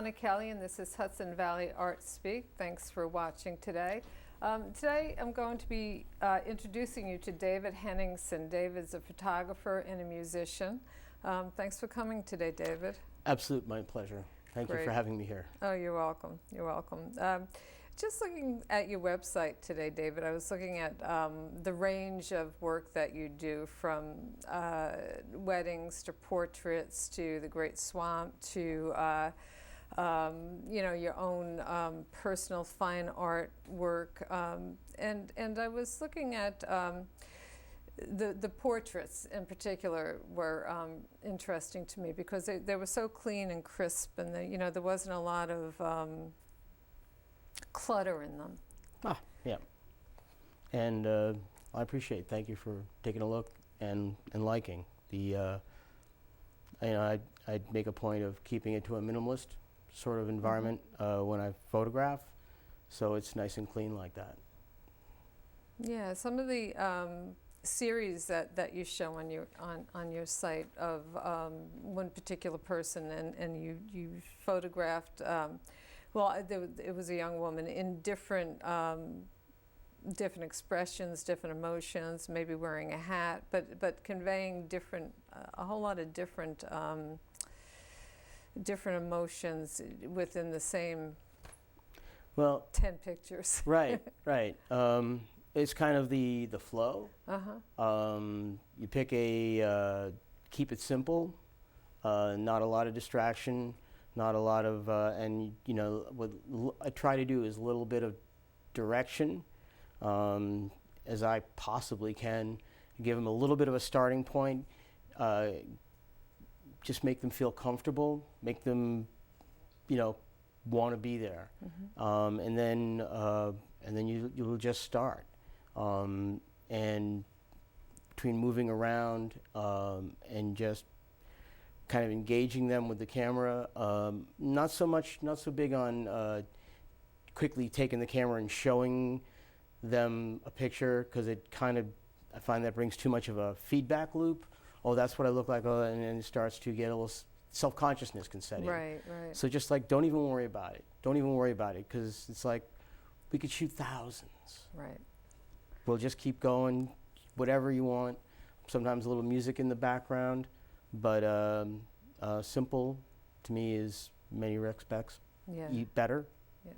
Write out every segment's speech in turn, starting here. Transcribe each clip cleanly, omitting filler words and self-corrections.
Lonna Kelly, and this is Hudson Valley Art Speak. Thanks for watching today. Today I'm going to be introducing you to David Henningsen. David's a photographer and a musician. Thanks for coming today, David. Absolute, my pleasure. Thank you for having me here. Oh, you're welcome. You're welcome. Just looking at your website today, David, I was looking at the range of work that you do, from weddings to portraits to the Great Swamp to your own personal fine art work. And I was looking at the portraits in particular were interesting to me because they were so clean and crisp, and there wasn't a lot of clutter in them. Ah, yeah. And I appreciate it. Thank you for taking a look and liking. I'd make a point of keeping it to a minimalist sort of environment when I photograph, so it's nice and clean like that. Yeah, some of the series that you show on your site of one particular person, and you photographed. It was a young woman in different expressions, different emotions, maybe wearing a hat, but conveying a whole lot of different emotions within the same 10 pictures. Right, right. It's kind of the flow. You pick keep it simple, not a lot of distraction. Not a lot of, what I try to do is a little bit of direction as I possibly can. Give them a little bit of a starting point. Just make them feel comfortable. Make them, want to be there. And then you'll just start. And between moving around and just kind of engaging them with the camera, not so big on quickly taking the camera and showing them a picture, because I find that brings too much of a feedback loop. Oh, that's what I look like, and then it starts to get a little self-consciousness can set in. Right, right. So just like, don't even worry about it. Don't even worry about it, because it's like, we could shoot thousands. Right. We'll just keep going, whatever you want. Sometimes a little music in the background. But simple, to me, is many respects better. Yeah.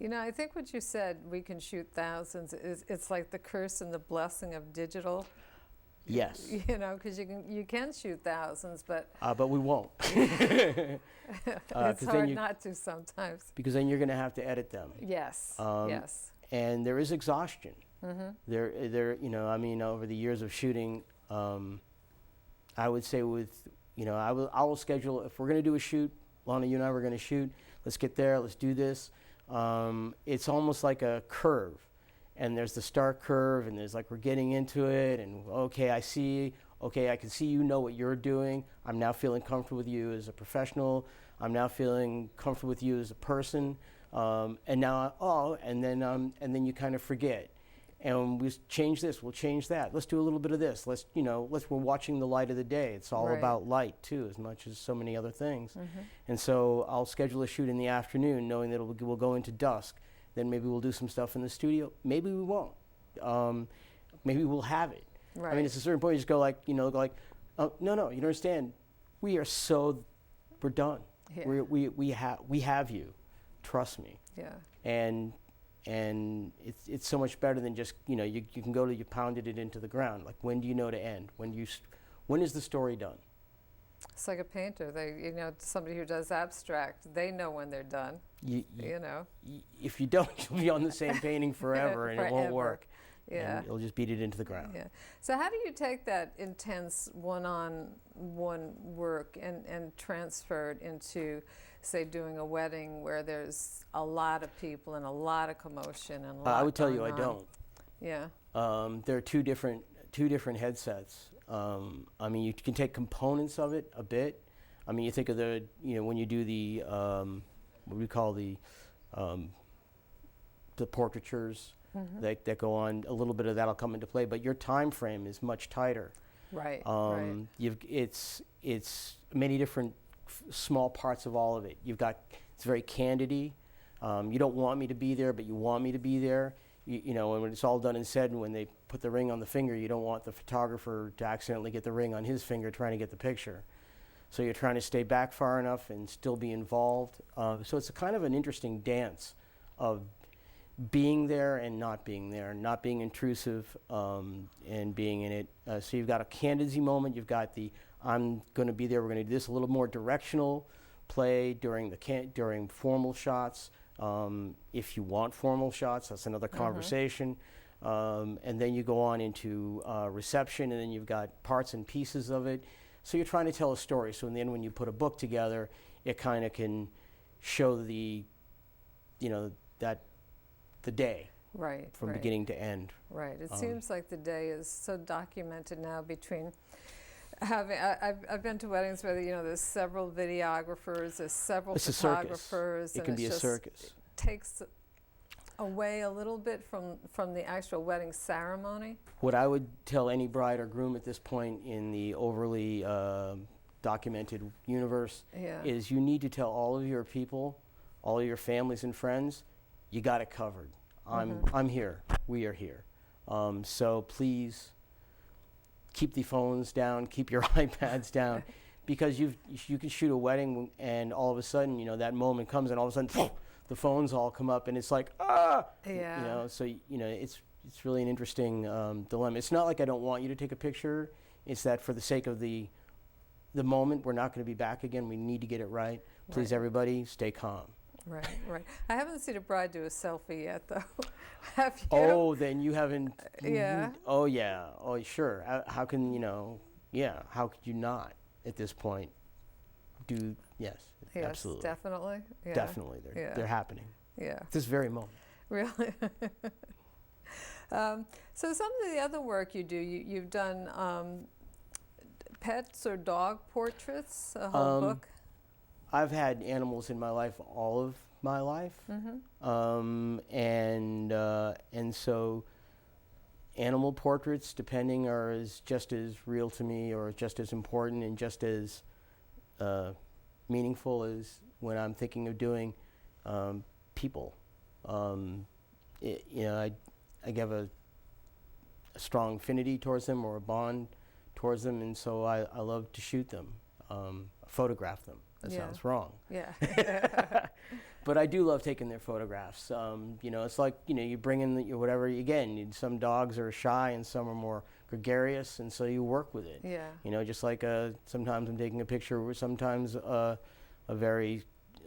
And I think what you said, we can shoot thousands, it's like the curse and the blessing of digital. Yes. Because you can shoot thousands, but we won't. it's hard not to sometimes. Because then you're going to have to edit them. Yes. Yes. And there is exhaustion. Over the years of shooting. I would say I will schedule, if we're going to do a shoot, Lonna, you and I were going to shoot, let's get there, let's do this. It's almost like a curve, and there's the start curve, and there's like we're getting into it, and okay, I can see you know what you're doing. I'm now feeling comfortable with you as a professional. I'm now feeling comfortable with you as a person. And then you kind of forget. And we change this, we'll change that. Let's do a little bit of this. We're watching the light of the day. It's all about light too, as much as so many other things. And so I'll schedule a shoot in the afternoon, knowing that we'll go into dusk. Then maybe we'll do some stuff in the studio. Maybe we won't. Maybe we'll have it. Right. I mean, it's a certain point you just go like, oh, no, you don't understand. We're done. Yeah. We have you. Trust me. Yeah. And it's so much better than just, you can go to, you pounded it into the ground. Like, when do you know to end? When is the story done? It's like a painter. Somebody who does abstract, they know when they're done. If you don't, you'll be on the same painting forever, and it won't work. Yeah. And you'll just beat it into the ground. Yeah. So how do you take that intense one-on-one work and transfer it into, say, doing a wedding where there's a lot of people and a lot of commotion and a lot I would tell you going I on? don't. Yeah. There are two different headsets. You can take components of it a bit. You think of when you do the what we call the portraitures that go on, a little bit of that'll come into play, but your time frame is much tighter. Right. It's many different small parts of all of it. It's very candidy. You don't want me to be there, but you want me to be there. You know, and when it's all done and said, and when they put the ring on the finger, you don't want the photographer to accidentally get the ring on his finger trying to get the picture. So you're trying to stay back far enough and still be involved. So it's a kind of an interesting dance of being there and not being there, not being intrusive, and being in it. So you've got a candidacy moment. You've got the I'm going to be there. We're going to do this, a little more directional play during formal shots. If you want formal shots, that's another conversation. And then you go on into reception, and then you've got parts and pieces of it. So you're trying to tell a story. So in the end, when you put a book together, it kind of can show the day from beginning to end. Right. It seems like the day is so documented now between having. I've been to weddings where there's several videographers, there's several photographers. It can be a circus. It takes away a little bit from the actual wedding ceremony. What I would tell any bride or groom at this point in the overly documented universe is you need to tell all of your people, all of your families and friends, you got it covered. I'm here. We are here. So please keep the phones down, keep your iPads down, because you can shoot a wedding and all of a sudden, that moment comes and all of a sudden the phones all come up and it's like, so it's really an interesting dilemma. It's not like I don't want you to take a picture. It's that for the sake of the moment, we're not going to be back again. We need to get it right. Please, everybody, stay calm. Right. I haven't seen a bride do a selfie yet, though. Have you? Oh, then you haven't. Yeah. Oh, yeah. Oh, sure. How can how could you not at this point do? Yes, absolutely. Definitely. Yeah. Definitely, they're happening. Yeah. At this very moment. Really. So some of the other work you do, you've done pets or dog portraits, a whole book. I've had animals in my life all of my life, and so animal portraits, depending, are just as real to me, or just as important, and just as meaningful as when I'm thinking of doing people. I give a strong affinity towards them, or a bond towards them, and so I love to shoot them, photograph them. That sounds wrong. Yeah. But I do love taking their photographs. It's like, you bring in whatever, again, some dogs are shy and some are more gregarious, and so you work with it. Yeah. Just like sometimes I'm taking a picture with sometimes a very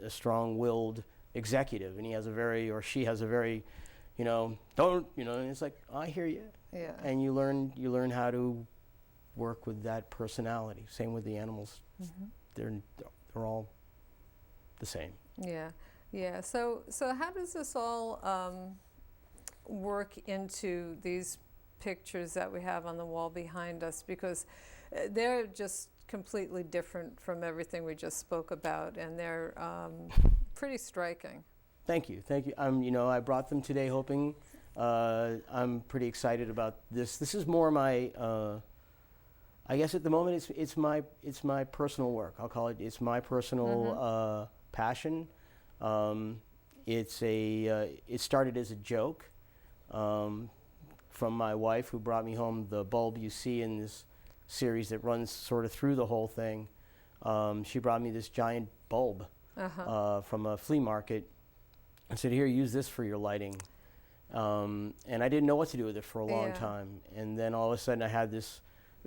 strong-willed executive, and he has a very, or she has a very, and it's like, I hear you. Yeah. And you learn how to work with that personality. Same with the animals. They're all the same. Yeah. So how does this all work into these pictures that we have on the wall behind us? Because they're just completely different from everything we just spoke about, and they're pretty striking. Thank you. I brought them today hoping. I'm pretty excited about this. This is more my. I guess at the moment it's my personal work. I'll call it. It's my personal passion. It started as a joke from my wife, who brought me home the bulb you see in this series that runs sort of through the whole thing. She brought me this giant bulb from a flea market and said, "Here, use this for your lighting." And I didn't know what to do with it for a long time. And then all of a sudden I had this,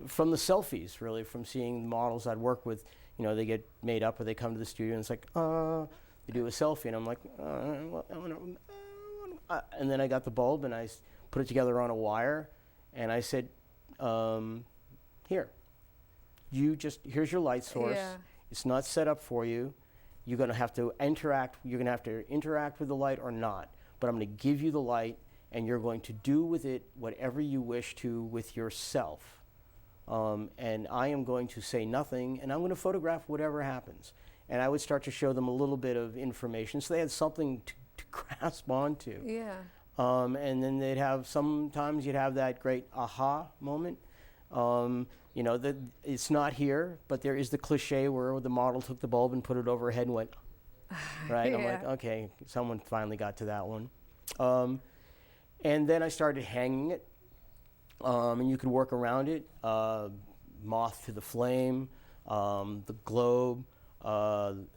from the selfies, really, from seeing the models I'd work with, they get made up or they come to the studio and it's like, they do a selfie, and I'm like, and then I got the bulb and I put it together on a wire, and I said, here's your light source. It's not set up for you. You're going to have to interact with the light or not, but I'm going to give you the light, and you're going to do with it whatever you wish to with yourself. And I am going to say nothing, and I'm going to photograph whatever happens. And I would start to show them a little bit of information, so they had something to grasp onto. Yeah. And then sometimes you'd have that great aha moment. You know, it's not here, but there is the cliche where the model took the bulb and put it over her head and went, right? Yeah. I'm like, okay, someone finally got to that one. And then I started hanging it, and you could work around it. Moth to the flame, the globe, and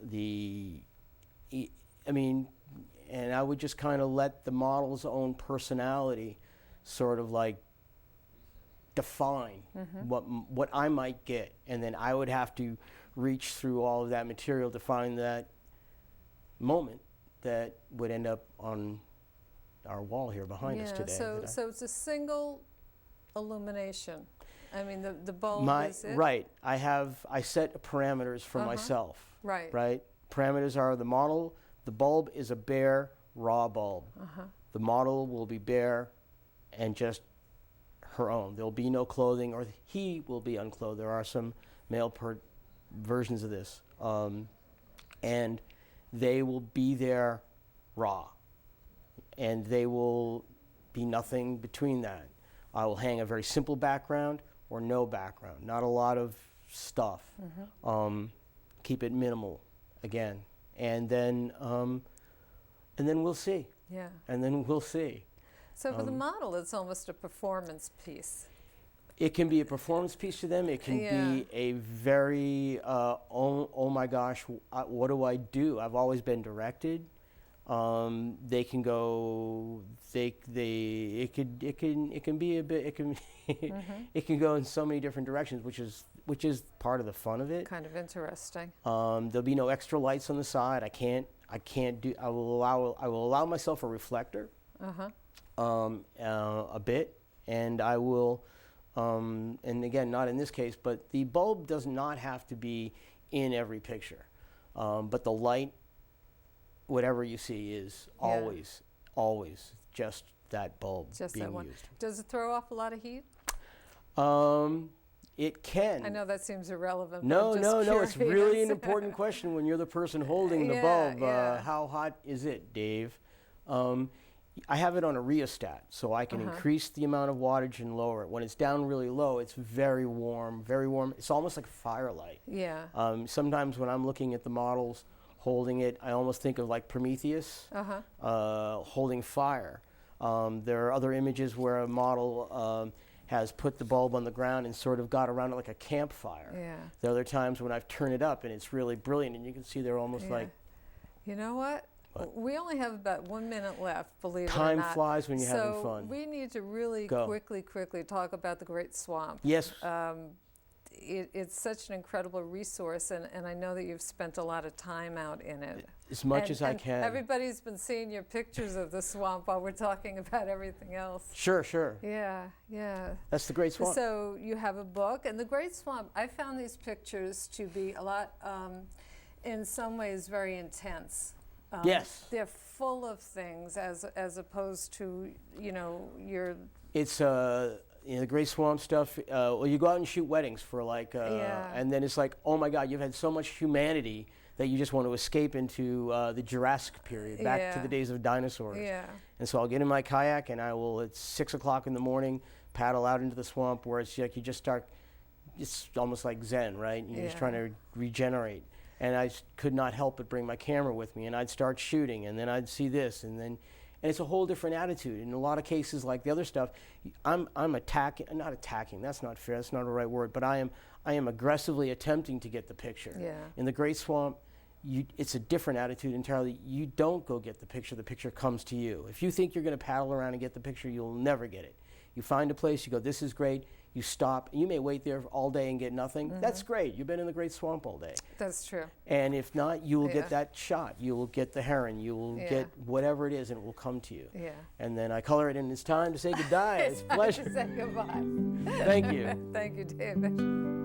I would just kind of let the model's own personality sort of like define what I might get, and then I would have to reach through all of that material to find that moment that would end up on our wall here behind us today. So it's a single illumination. I mean, the bulb is it? Right. I set parameters for myself. Right. Right. Parameters are the model. The bulb is a bare, raw bulb. The model will be bare and just her own. There'll be no clothing, or he will be unclothed. There are some male versions of this. And they will be there raw. And they will be nothing between that. I will hang a very simple background or no background, not a lot of stuff. Keep it minimal, again, and then we'll see. Yeah. And then we'll see. So for the model, it's almost a performance piece. It can be a performance piece to them. It can be a very oh my gosh, what do I do? I've always been directed. They can go. It can be a bit. It can it can go in so many different directions, which is part of the fun of it. Kind of interesting. There'll be no extra lights on the side. I will allow myself a reflector. A bit, and I will. And again, not in this case, but the bulb does not have to be in every picture. But the light, whatever you see, is always just that bulb just being that one. used. Does it throw off a lot of heat? It can. I know that seems irrelevant. No, but I'm no, just no. It's really an curious. important question when you're the person holding the bulb. How hot is it, Dave? I have it on a rheostat, so I can increase the amount of wattage and lower it. When it's down really low, it's very warm, very warm. It's almost like firelight. Yeah. Sometimes when I'm looking at the models holding it, I almost think of like Prometheus holding fire. There are other images where a model has put the bulb on the ground and sort of got around it like a campfire. Yeah. There are other times when I've turned it up and it's really brilliant, and you can see they're almost like... You know what? We only have about 1 minute left, believe it or Time not. flies when you're having So fun. we need to really quickly talk about the Great Swamp. Yes. It's such an incredible resource, and I know that you've spent a lot of time out in it. As much as I can. Everybody's been seeing your pictures of the swamp while we're talking about everything else. Sure, sure. Yeah, yeah. That's the Great Swamp. So you have a book, and the Great Swamp, I found these pictures to be a lot, in some ways, very intense. Yes. They're full of things as opposed to, your... It's, the Great Swamp stuff, well, you go out and shoot weddings for like, and then it's like, oh my God, you've had so much humanity that you just want to escape into the Jurassic period, back to the days of dinosaurs. Yeah. And so I'll get in my kayak and I will, at 6 o'clock in the morning, paddle out into the swamp where it's like you just start, it's almost like Zen, right? You're just trying to regenerate. And I could not help but bring my camera with me, and I'd start shooting, and then I'd see this, and it's a whole different attitude. In a lot of cases, like the other stuff, I'm attacking, not attacking, that's not fair, that's not the right word, but I am aggressively attempting to get the picture. Yeah. In the Great Swamp, it's a different attitude entirely. You don't go get the picture comes to you. If you think you're going to paddle around and get the picture, you'll never get it. You find a place, you go, this is great, you stop, you may wait there all day and get nothing. That's great, you've been in the Great Swamp all day. That's true. And if not, you will get that shot, you will get the heron, you will get whatever it is, and it will come to you. Yeah. And then I color it, and it's time to say goodbye. It's a pleasure. Time to say goodbye. Thank you. Thank you, David.